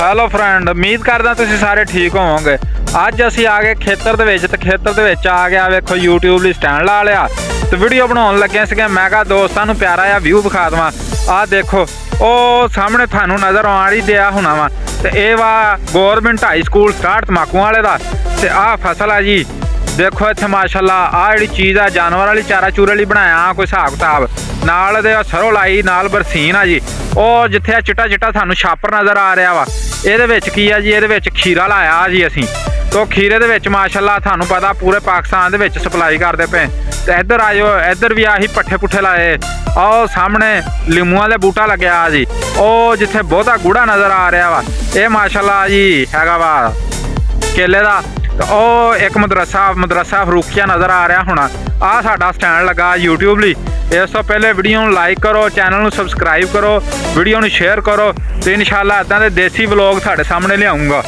Hello friend, ਉਮੀਦ ਕਰਦਾ ਤੁਸੀਂ ਸਾਰੇ ਠੀਕ ਹੋਵੋਗੇ। ਅੱਜ ਅਸੀਂ ਆ ਗਏ ਖੇਤਰ ਦੇ ਵਿੱਚ ਤੇ ਖੇਤਰ ਦੇ ਵਿੱਚ ਆ ਗਿਆ ਵੇਖੋ YouTube ਲਈ ਸਟੈਂਡ ਲਾ ਲਿਆ ਤੇ ਵੀਡੀਓ ਬਣਾਉਣ ਲੱਗੇ ਸੀਗੇ। ਮੈਂ ਕਿਹਾ ਦੋਸਤਾਂ ਨੂੰ ਪਿਆਰਾ ਜਿਹਾ ਵਿਊ ਵਿਖਾ ਦੇਵਾਂ। ਆਹ ਦੇਖੋ ਉਹ ਸਾਹਮਣੇ ਤੁਹਾਨੂੰ ਨਜ਼ਰ ਆਉਣ ਹੀ ਦਿਆ ਹੋਣਾ ਵਾ ਤੇ ਇਹ ਵਾ ਗੌਰਮੈਂਟ ਹਾਈ ਸਕੂਲ ਸਟਾਰਟ ਤਮਾਕੂ ਵਾਲੇ ਦਾ। ਤੇ ਆਹ ਫਸਲ ਆ ਜੀ, ਦੇਖੋ ਇੱਥੇ ਮਾਸ਼ਾਅੱਲਾ ਆਹ ਜਿਹੜੀ ਚੀਜ਼ ਆ ਜਾਨਵਰ ਵਾਲੀ ਚਾਰਾ ਚੂਰੇ ਲਈ ਬਣਾਇਆ ਕੋਈ ਹਿਸਾਬ ਕਿਤਾਬ ਨਾਲ ਦੇ ਸਰੋਂ ਲਾਈ ਨਾਲ ਬਰਸੀਨ ਆ ਜੀ। ਉਹ ਜਿੱਥੇ ਆ ਚਿੱਟਾ ਚਿੱਟਾ ਤੁਹਾਨੂੰ ਛਾਪਰ ਨਜ਼ਰ ਆ ਰਿਹਾ ਵਾ ਇਹਦੇ ਵਿੱਚ ਕੀ ਆ ਜੀ, ਇਹਦੇ ਵਿੱਚ ਖੀਰਾ ਲਾਇਆ ਜੀ ਅਸੀਂ। ਤੋ ਖੀਰੇ ਦੇ ਵਿੱਚ ਮਾਸ਼ਾਅੱਲਾ ਤੁਹਾਨੂੰ ਪਤਾ ਪੂਰੇ ਪਾਕਿਸਤਾਨ ਦੇ ਵਿੱਚ ਸਪਲਾਈ ਕਰਦੇ ਪਏ। ਤੇ ਇੱਧਰ ਆਇਓ, ਇੱਧਰ ਵੀ ਆਹੀ ਪੱਠੇ ਪੁੱਠੇ ਲਾਏ। ਆਹ ਸਾਹਮਣੇ ਲਿੰਬੂਆਂ ਦੇ ਬੂਟਾ ਲੱਗਿਆ ਜੀ, ਉਹ ਜਿੱਥੇ ਬਹੁਤਾ ਗੂੜਾ ਨਜ਼ਰ ਆ ਰਿਹਾ ਵਾ ਇਹ ਮਾਸ਼ਾਅੱਲਾ ਜੀ ਹੈਗਾ ਵਾ ਕੇਲੇ ਦਾ। ਤੇ ਉਹ ਇੱਕ ਮਦਰਸਾ ਫਰੂਖੀਆ ਨਜ਼ਰ ਆ ਰਿਹਾ ਹੋਣਾ। ਆਹ ਸਾਡਾ ਸਟੈਂਡ ਲੱਗਾ YouTube ਲਈ। ਇਸ ਤੋਂ ਪਹਿਲੇ ਵੀਡੀਓ ਨੂੰ ਲਾਈਕ ਕਰੋ, ਚੈਨਲ ਨੂੰ ਸਬਸਕ੍ਰਾਈਬ ਕਰੋ, ਵੀਡੀਓ ਨੂੰ ਸ਼ੇਅਰ ਕਰੋ ਤੇ ਇਨਸ਼ਾਅੱਲਾ ਇੱਦਾਂ ਦੇ ਦੇਸੀ ਵਲੌਗ ਤੁਹਾਡੇ ਸਾਹਮਣੇ ਲਿਆਉਂਗਾ।